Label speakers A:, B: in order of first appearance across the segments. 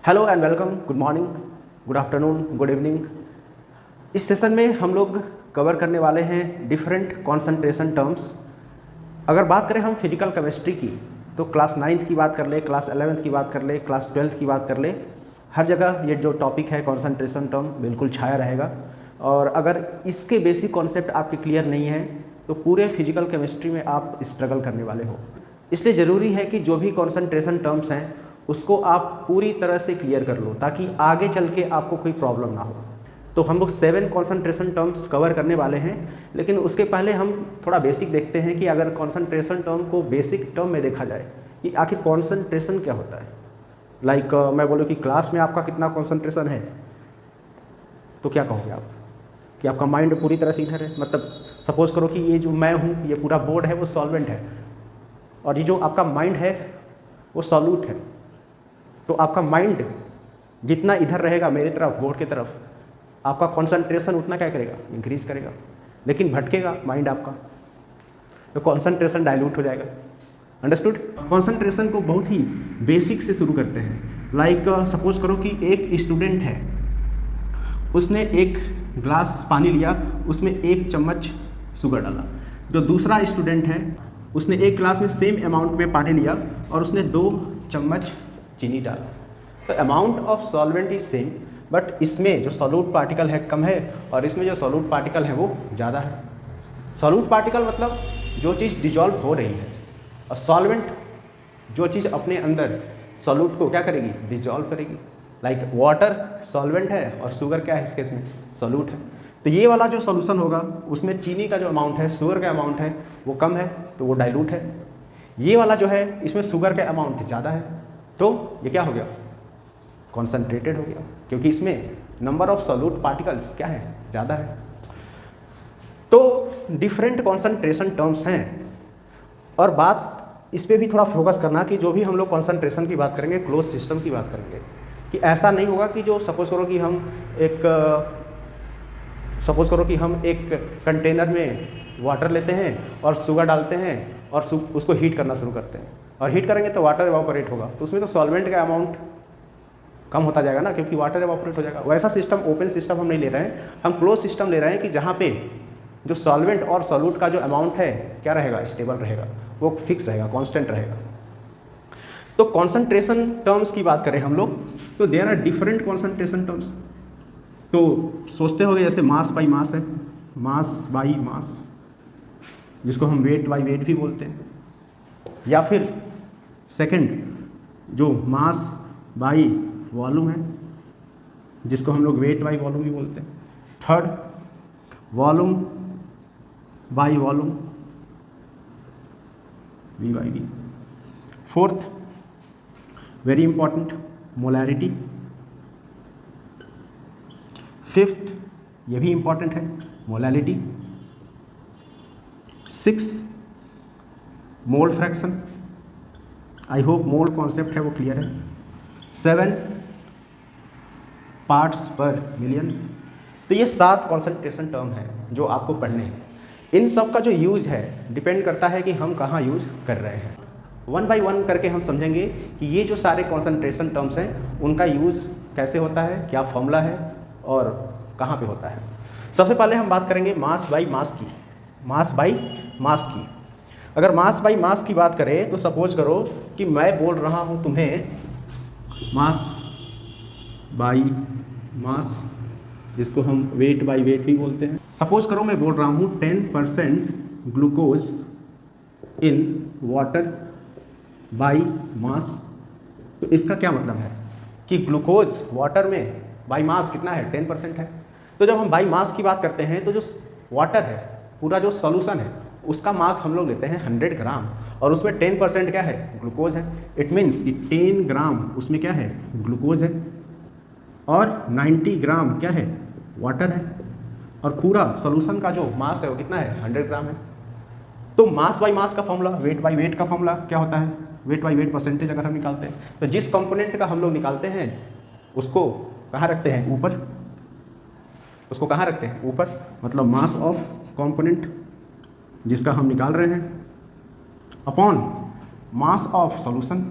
A: Hello and welcome, good morning, good afternoon, good evening. इस session में हम लोग कवर करने वाले हैं डिफरेंट कॉन्सेंट्रेशन टर्म्स। अगर बात करें हम फिजिकल केमिस्ट्री की तो क्लास 9th की बात कर ले, क्लास 11th की बात कर ले, क्लास 12th की बात कर ले, हर जगह ये जो टॉपिक है कॉन्सेंट्रेशन टर्म बिल्कुल छाया रहेगा। और अगर इसके बेसिक कॉन्सेप्ट आपके क्लियर नहीं हैं तो पूरे फिजिकल केमिस्ट्री में आप स्ट्रगल करने वाले हो। इसलिए ज़रूरी है कि जो भी कॉन्सेंट्रेशन टर्म्स हैं उसको आप पूरी तरह से क्लियर कर लो ताकि आगे चल के आपको कोई प्रॉब्लम ना हो। तो हम लोग 7 कॉन्सेंट्रेशन टर्म्स कवर करने वाले हैं, लेकिन उसके पहले हम थोड़ा बेसिक देखते हैं कि अगर कॉन्सेंट्रेशन टर्म को बेसिक टर्म में देखा जाए कि आखिर कॉन्सेंट्रेशन क्या होता है। मैं बोलूँ कि क्लास में आपका कितना कॉन्सेंट्रेशन है तो क्या कहोगे आप कि आपका माइंड पूरी तरह से इधर है। मतलब सपोज करो कि ये जो मैं हूँ, ये पूरा बोर्ड है वो सॉल्वेंट है और ये जो आपका माइंड है वो सॉल्यूट है। तो आपका माइंड जितना इधर रहेगा मेरी तरफ, बोर्ड की तरफ, आपका कंसंट्रेशन उतना क्या करेगा, इंक्रीज करेगा। लेकिन भटकेगा माइंड आपका तो कंसंट्रेशन डाइल्यूट हो जाएगा। अंडरस्टूड। कंसंट्रेशन को बहुत ही बेसिक से शुरू करते हैं। सपोज करो कि एक स्टूडेंट है, उसने एक ग्लास पानी लिया, उसमें 1 चम्मच शुगर डाला। जो दूसरा स्टूडेंट है उसने एक ग्लास में सेम अमाउंट में पानी लिया और उसने 2 चम्मच चीनी डाला। तो amount of solvent is same, but इसमें जो सॉल्यूट पार्टिकल है कम है और इसमें जो सॉल्यूट पार्टिकल है वो ज़्यादा है। सॉल्यूट पार्टिकल मतलब जो चीज़ डिजॉल्व हो रही है, और सॉल्वेंट जो चीज़ अपने अंदर सॉल्यूट को क्या करेगी, डिजॉल्व करेगी। लाइक वाटर सॉल्वेंट है और शुगर क्या है, इस केस में सॉल्यूट है। तो ये वाला जो सॉल्यूशन होगा उसमें चीनी का जो अमाउंट है, शुगर का अमाउंट है वो कम है तो वो डाइल्यूट है। ये वाला जो है इसमें शुगर का अमाउंट ज़्यादा है तो ये क्या हो गया, कॉन्सेंट्रेटेड हो गया, क्योंकि इसमें नंबर ऑफ सॉल्यूट पार्टिकल्स क्या है, ज़्यादा है। तो डिफरेंट कॉन्सेंट्रेशन टर्म्स हैं और बात इस पर भी थोड़ा फोकस करना कि जो भी हम लोग कॉन्सेंट्रेशन की बात करेंगे क्लोज सिस्टम की बात करेंगे कि ऐसा नहीं होगा कि जो सपोज करो कि हम एक कंटेनर में वाटर लेते हैं और शुगर डालते हैं और उसको हीट करना शुरू करते हैं और हीट करेंगे तो वाटर एवापोरेट होगा, तो उसमें तो सॉल्वेंट का अमाउंट कम होता जाएगा ना, क्योंकि वाटर एवापोरेट हो जाएगा। वैसा सिस्टम, ओपन सिस्टम हम नहीं ले रहे हैं, हम क्लोज सिस्टम ले रहे हैं कि जहाँ पे जो सॉल्वेंट और सॉल्यूट का जो अमाउंट है क्या रहेगा, स्टेबल रहेगा, वो फिक्स रहेगा, कांस्टेंट रहेगा। तो कॉन्सेंट्रेशन टर्म्स की बात करें हम लोग तो there are different concentration terms. तो सोचते होंगे जैसे मास बाई मास है, मास बाई मास, जिसको हम वेट बाई वेट भी बोलते हैं, या फिर सेकंड जो मास बाई वॉल्यूम है जिसको हम लोग वेट बाई वॉल्यूम भी बोलते हैं, third volume by volume, V by V, fourth very important molarity, fifth ये भी इंपॉर्टेंट है molality, 6 mole fraction, I hope mole concept है वो क्लियर है, 7 पार्ट्स पर मिलियन। तो ये 7 कॉन्सेंट्रेशन टर्म है जो आपको पढ़ने हैं। इन सब का जो यूज है डिपेंड करता है कि हम कहाँ यूज कर रहे हैं। 1 बाई 1 करके हम समझेंगे कि ये जो सारे कॉन्सेंट्रेशन टर्म्स हैं उनका यूज़ कैसे होता है, क्या फॉर्मूला है और कहाँ पे होता है। सबसे पहले हम बात करेंगे मास बाई मास की। मास बाई मास की, अगर मास बाई मास की बात करें तो सपोज करो कि मैं बोल रहा हूँ तुम्हें मास बाई मास, जिसको हम वेट बाई वेट भी बोलते हैं। सपोज करो मैं बोल रहा हूँ 10% glucose in water by mass, तो इसका क्या मतलब है कि ग्लूकोज वाटर में बाई मास कितना है, 10% है। तो जब हम बाई मास की बात करते हैं तो जो वाटर है, पूरा जो सॉल्यूशन है, उसका मास हम लोग लेते हैं 100 ग्राम और उसमें 10% क्या है, ग्लूकोज है। इट मीन्स कि 10 ग्राम उसमें क्या है, ग्लूकोज है और 90 ग्राम क्या है, वाटर है, और पूरा सॉल्यूशन का जो मास है वो कितना है, 100 ग्राम है। तो मास बाई मास का फॉर्मूला, वेट बाई वेट का फॉर्मूला क्या होता है, वेट बाई वेट परसेंटेज अगर हम निकालते हैं तो जिस कंपोनेंट का हम लोग निकालते हैं उसको कहाँ रखते हैं, ऊपर। उसको कहाँ रखते हैं, ऊपर। मतलब मास ऑफ कंपोनेंट जिसका हम निकाल रहे हैं upon mass of solution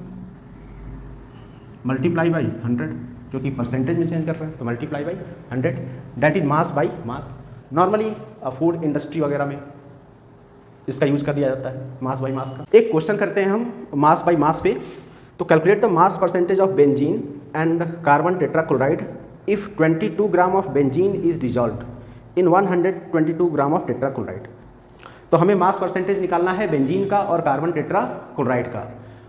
A: multiply by 100, क्योंकि परसेंटेज में चेंज कर रहे हैं तो multiply by 100, that is mass by mass. Normally food industry वगैरह में इसका यूज़ कर लिया जाता है मास बाई मास का। एक क्वेश्चन करते हैं हम मास बाई मास पे। तो calculate the mass percentage of benzene and carbon tetrachloride if 22 gram of benzene is dissolved in 122 gram of tetrachloride. तो हमें मास परसेंटेज निकालना है बेंजीन का और कार्बन टेट्राक्लोराइड का,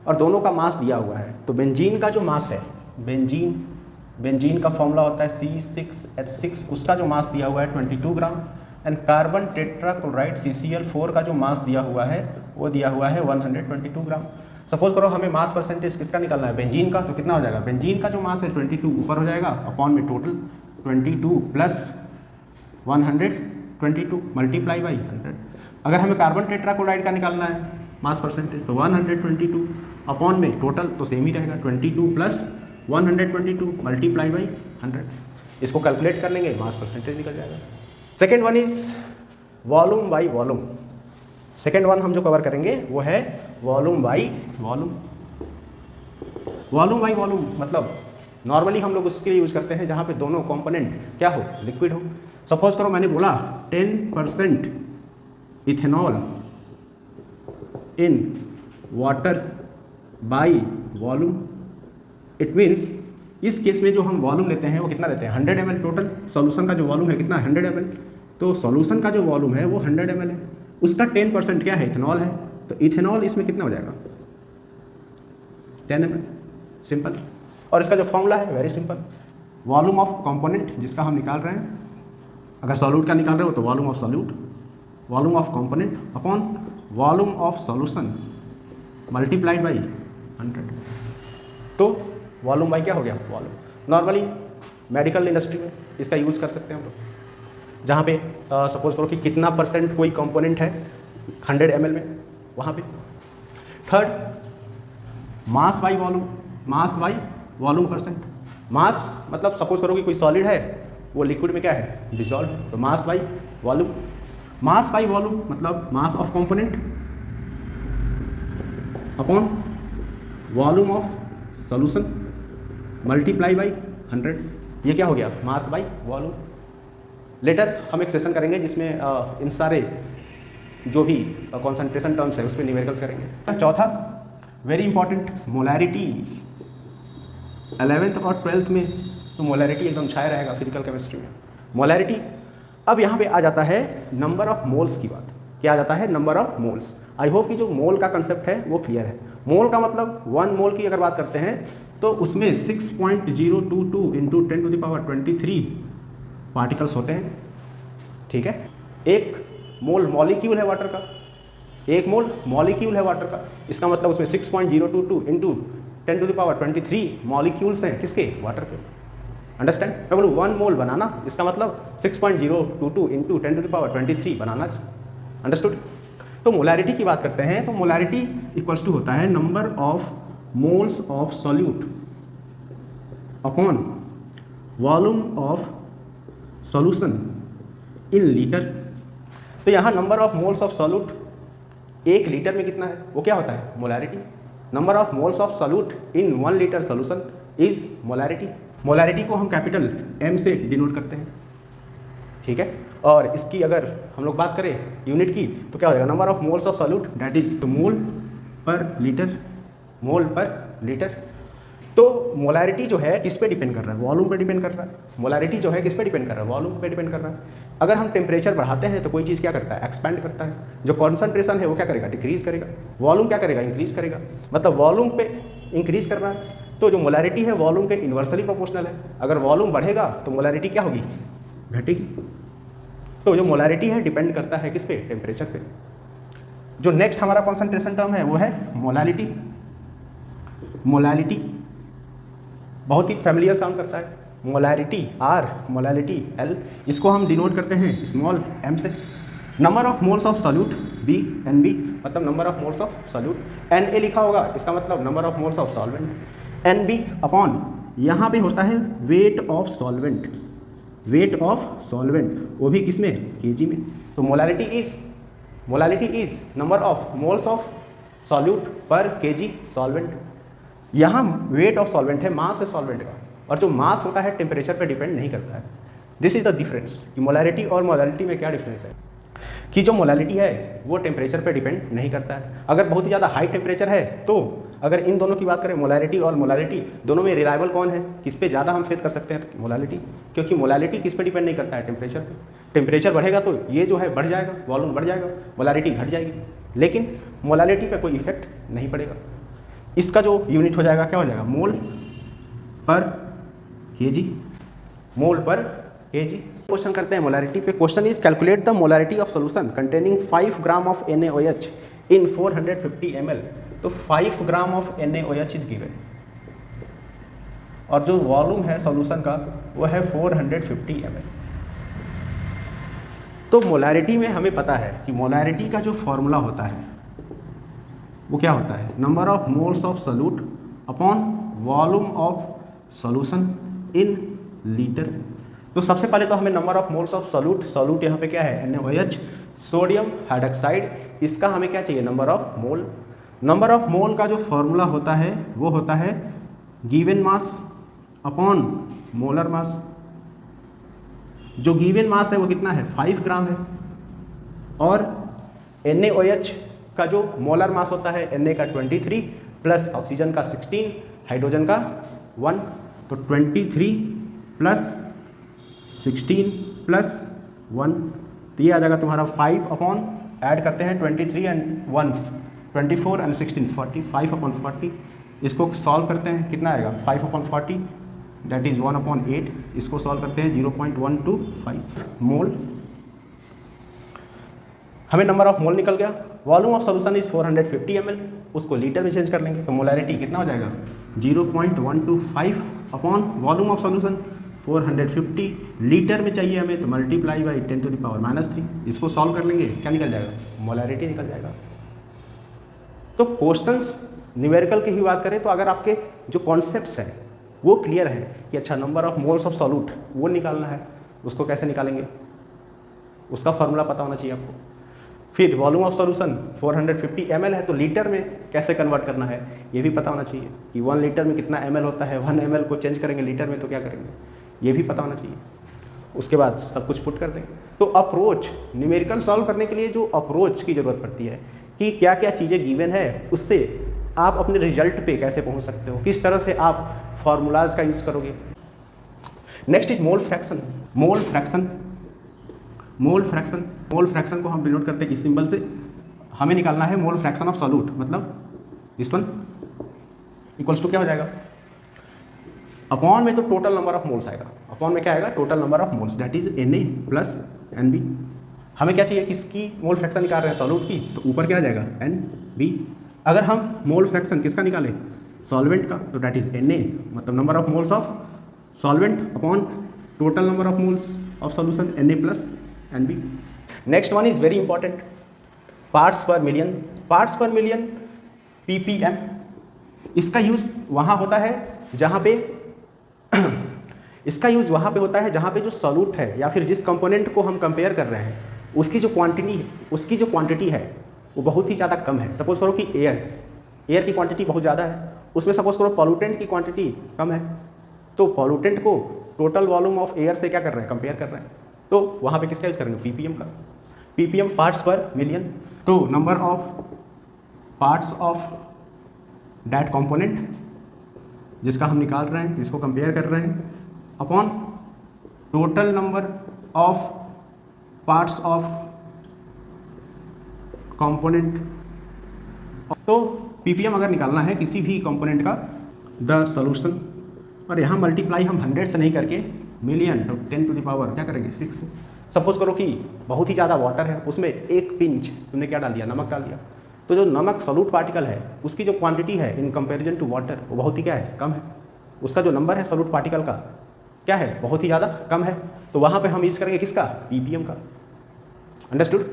A: और दोनों का मास दिया हुआ है। तो बेंजीन का जो मास है, बेंजीन का फॉर्मूला होता है C6H6, उसका जो मास दिया हुआ है 22 ग्राम, एंड कार्बन टेट्राक्लोराइड CCl4 का जो मास दिया हुआ है वो दिया हुआ है 122 ग्राम। सपोज करो हमें मास परसेंटेज किसका निकालना है, बेंजीन का, तो कितना हो जाएगा, बेंजीन का जो मास है 22 ऊपर हो जाएगा अपॉन में टोटल 22 प्लस 122 मल्टीप्लाई बाई 100। अगर हमें कार्बन टेट्राक्लोराइड का निकालना है मास परसेंटेज तो 122 अपॉन में टोटल तो सेम ही रहेगा 22 प्लस 122 मल्टीप्लाई बाई 100। इसको कैलकुलेट कर लेंगे, मास परसेंटेज निकल जाएगा। Second one is volume by volume. Second one हम जो कवर करेंगे वो है volume by volume. Volume by volume मतलब नॉर्मली हम लोग उसके लिए यूज़ करते हैं जहाँ पे दोनों कंपोनेंट क्या हो, लिक्विड हो। सपोज करो मैंने बोला 10% ethanol in water by volume, it means इस केस में जो हम वॉल्यूम लेते हैं वो कितना लेते हैं, 100 ml। टोटल सॉल्यूशन का जो वॉल्यूम है कितना, 100 ml। तो सॉल्यूशन का जो वॉल्यूम है वो 100 ml है, उसका 10% क्या है, इथेनॉल है। तो इथेनॉल इसमें कितना हो जाएगा, 10 ml, सिंपल। और इसका जो फॉर्मूला है very simple, volume of component जिसका हम निकाल रहे हैं, अगर सॉल्यूट का निकाल रहे हो तो volume of solute, volume of component upon volume of solution multiplied by 100। तो वॉल्यूम बाई क्या हो गया, वॉल्यूम। नॉर्मली मेडिकल इंडस्ट्री में इसका यूज़ कर सकते हैं हम लोग, जहाँ पे सपोज करो कि कितना परसेंट कोई कंपोनेंट है 100 ml में, वहाँ पे। Third mass by volume, mass by volume percent. Mass मतलब सपोज करो कि कोई सॉलिड है वो लिक्विड में क्या है, डिसॉल्व है, तो mass by volume. Mass by volume मतलब mass of component upon volume of solution multiply by 100। ये क्या हो गया, मास बाई वॉल्यूम। लेटर हम एक सेशन करेंगे जिसमें इन सारे जो भी कॉन्सेंट्रेशन टर्म्स है उस पर न्यूमेरिकल्स करेंगे। चौथा वेरी इंपॉर्टेंट, मोलैरिटी। 11th और 12th में तो मोलैरिटी एकदम छाया रहेगा फिजिकल केमिस्ट्री में, मोलैरिटी। अब यहाँ पे आ जाता है नंबर ऑफ मोल्स की बात। क्या आ जाता है, number of moles. I hope कि जो मोल का कंसेप्ट है वो क्लियर है। मोल का मतलब 1 मोल की अगर बात करते हैं तो उसमें 6.022 इंटू 10⁻23 पार्टिकल्स होते हैं, ठीक है। एक मोल मॉलिक्यूल है वाटर का, एक मोल मॉलिक्यूल है वाटर का, इसका मतलब उसमें 6.022 इंटू 10⁻23 मॉलिक्यूल्स हैं किसके, वाटर के। अंडरस्टैंड, मैं बोलूँ 1 मोल बनाना, इसका मतलब 6.022 इंटू 10⁻23 बनाना। अंडरस्टूड। तो मोलैरिटी की बात करते हैं तो मोलैरिटी इक्वल्स टू होता है number of moles of solute upon volume of solution in litre. तो यहाँ number of moles of solute 1 litre में कितना है वो क्या होता है, molarity. Number of moles of solute in 1 litre solution is molarity. Molarity को हम कैपिटल M से डिनोट करते हैं, ठीक है। और इसकी अगर हम लोग बात करें यूनिट की तो क्या हो जाएगा, number of moles of solute that is mole पर लीटर, मोल पर लीटर। तो मोलैरिटी जो है किस पे डिपेंड कर रहा है, वॉल्यूम पे डिपेंड कर रहा है। मोलैरिटी जो है किस पे डिपेंड कर रहा है, वॉल्यूम पे डिपेंड कर रहा है। अगर हम टेम्परेचर बढ़ाते हैं तो कोई चीज़ क्या करता है, एक्सपैंड करता है। जो कॉन्सेंट्रेशन है वो क्या करेगा, डिक्रीज करेगा। वॉल्यूम क्या करेगा, इंक्रीज करेगा। मतलब वॉल्यूम पे इंक्रीज कर रहा है तो जो मोलैरिटी है वॉल्यूम के इन्वर्सली प्रोपोर्शनल है। अगर वॉल्यूम बढ़ेगा तो मोलैरिटी क्या होगी, घटेगी। तो जो मोलैरिटी है डिपेंड करता है किस पे, टेम्परेचर पे। जो नेक्स्ट हमारा कॉन्सेंट्रेशन टर्म है वो है मोलैलिटी। मोलैलिटी बहुत ही फैमिलियर साउंड करता है, मोलैरिटी R, मोलैलिटी L। इसको हम डिनोट करते हैं स्मॉल m से। Number of moles of solute B, NB मतलब number of moles of solute. Na लिखा होगा इसका मतलब number of moles of solvent. NB upon यहाँ पे होता है weight of solvent, weight of solvent वो भी किस में, kg में। तो molality is number of moles of solute पर kg सॉल्वेंट। यहाँ वेट ऑफ सॉल्वेंट है, मास है सॉल्वेंट का, और जो मास होता है टेम्परेचर पे डिपेंड नहीं करता है। दिस इज द डिफरेंस कि मोलैलिटी और मोलालिटी में क्या डिफरेंस है, कि जो मोलैलिटी है वो टेम्परेचर पे डिपेंड नहीं करता है। अगर बहुत ही ज़्यादा हाई टेम्परेचर है तो अगर इन दोनों की बात करें मोलैलिटी और मोलालिटी, दोनों में रिलायबल कौन है, किस पे ज़्यादा हम फेथ कर सकते हैं, तो मोलैलिटी, क्योंकि मोलैलिटी किस पे डिपेंड नहीं करता है, टेम्परेचर पे। टेम्परेचर बढ़ेगा तो ये जो है बढ़ जाएगा, वॉल्यूम बढ़ जाएगा, मोलैलिटी घट जाएगी, लेकिन मोलैलिटी पे कोई इफेक्ट नहीं पड़ेगा। इसका जो यूनिट हो जाएगा क्या हो जाएगा, मोल पर केजी, मोल पर केजी। क्वेश्चन करते हैं मोलैरिटी पे। Question is calculate the molarity of solution containing 5 gram of NaOH in 450 ml। तो 5 gram of NaOH is given और जो वॉल्यूम है सॉल्यूशन का वो है 450 ml। तो मोलैरिटी में हमें पता है कि मोलैरिटी का जो फॉर्मूला होता है वो क्या होता है, number of moles of solute upon volume of solution in litre. तो सबसे पहले तो हमें number of moles of solute यहाँ पे क्या है, NaOH, सोडियम हाइड्रॉक्साइड, इसका हमें क्या चाहिए, number of mole. Number of mole का जो फॉर्मूला होता है वो होता है given mass upon molar mass. जो गिवन मास है वो कितना है, 5 ग्राम है, और NaOH का जो मोलर मास होता है, Na का 23 प्लस ऑक्सीजन का 16, हाइड्रोजन का 1, तो 23 प्लस 16 प्लस 1, तो ये आ जाएगा तुम्हारा 5 अपॉन, ऐड करते हैं 23 एंड 1, 24 एंड 16, 40, 5 अपॉन 40। इसको सॉल्व करते हैं, कितना आएगा, 5 अपॉन 40 डेट इज़ 1 अपॉन 8। इसको सॉल्व करते हैं 0.125 मोल। हमें नंबर ऑफ मोल निकल गया। Volume of solution is 450 ml, उसको लीटर में चेंज कर लेंगे तो मोलैरिटी कितना हो जाएगा, 0.125 upon volume of solution 450 litre में चाहिए हमें, तो मल्टीप्लाई बाई 10⁻³ इसको सॉल्व कर लेंगे, क्या निकल जाएगा, मोलैरिटी निकल जाएगा। तो क्वेश्चंस न्यूमेरिकल की ही बात करें तो अगर आपके जो कॉन्सेप्ट्स हैं वो क्लियर है कि अच्छा number of moles of solute वो निकालना है, उसको कैसे निकालेंगे, उसका फॉर्मूला पता होना चाहिए आपको। फिर वॉल्यूम ऑफ सॉल्यूशन 450 ml है तो लीटर में कैसे कन्वर्ट करना है ये भी पता होना चाहिए कि 1 लीटर में कितना ml होता है, 1 ml को चेंज करेंगे लीटर में तो क्या करेंगे, ये भी पता होना चाहिए। उसके बाद सब कुछ पुट कर देंगे। तो अप्रोच, न्यूमेरिकल सॉल्व करने के लिए जो अप्रोच की ज़रूरत पड़ती है कि क्या क्या चीज़ें गिवन है, उससे आप अपने रिजल्ट पे कैसे पहुंच सकते हो, किस तरह से आप फार्मूलाज का यूज़ करोगे। Next is mole fraction. Mole fraction, mole fraction, mole fraction को हम डिनोट करते हैं इस सिंबल से। हमें निकालना है मोल फ्रैक्शन ऑफ सॉल्यूट, मतलब इस वन इक्वल्स टू क्या हो जाएगा, अपॉन में तो टोटल नंबर ऑफ मोल्स आएगा, अपॉन में क्या आएगा, total number of moles that is Na plus Nb। हमें क्या चाहिए, किसकी मोल फ्रैक्शन निकाल रहे हैं, सॉल्यूट की, तो ऊपर क्या आ जाएगा Nb। अगर हम मोल फ्रैक्शन किसका निकालें, सॉल्वेंट का, तो दैट इज Na, मतलब number of moles of solvent upon total number of moles of solution Na plus Nb। Next one is very important, parts पर मिलियन। पार्ट्स पर मिलियन ppm, इसका use वहाँ होता है जहाँ पे इसका यूज़ वहाँ पे होता है जहाँ पे जो सॉल्यूट है या फिर जिस कंपोनेंट को हम कंपेयर कर रहे हैं उसकी जो क्वांटिटी है वो बहुत ही ज़्यादा कम है। सपोज करो कि एयर की क्वांटिटी बहुत ज़्यादा है, उसमें सपोज करो पॉल्यूटेंट की क्वांटिटी कम है, तो पॉल्यूटेंट को टोटल वॉल्यूम ऑफ एयर से क्या कर रहे हैं, कंपेयर कर रहे हैं, तो वहाँ पे किसका यूज़ करेंगे, ppm का। ppm पार्ट्स पर मिलियन, तो number of parts of that component जिसका हम निकाल रहे हैं, जिसको कंपेयर कर रहे हैं, upon total number of parts of component. तो ppm अगर निकालना है किसी भी कंपोनेंट का, द सॉल्यूशन, और यहाँ मल्टीप्लाई हम 100 से नहीं करके मिलियन, तो 10 टू द पावर क्या करेंगे 6। सपोज करो कि बहुत ही ज़्यादा वाटर है, उसमें एक पिंच तुमने क्या डाल दिया, नमक डाल दिया, तो जो नमक सॉल्यूट पार्टिकल है उसकी जो क्वांटिटी है इन कंपैरिजन टू वाटर वो बहुत ही क्या है, कम है। उसका जो नंबर है सॉल्यूट पार्टिकल का क्या है, बहुत ही ज़्यादा कम है, तो वहाँ पे हम यूज़ करेंगे किसका, ppm का। अंडरस्टूड।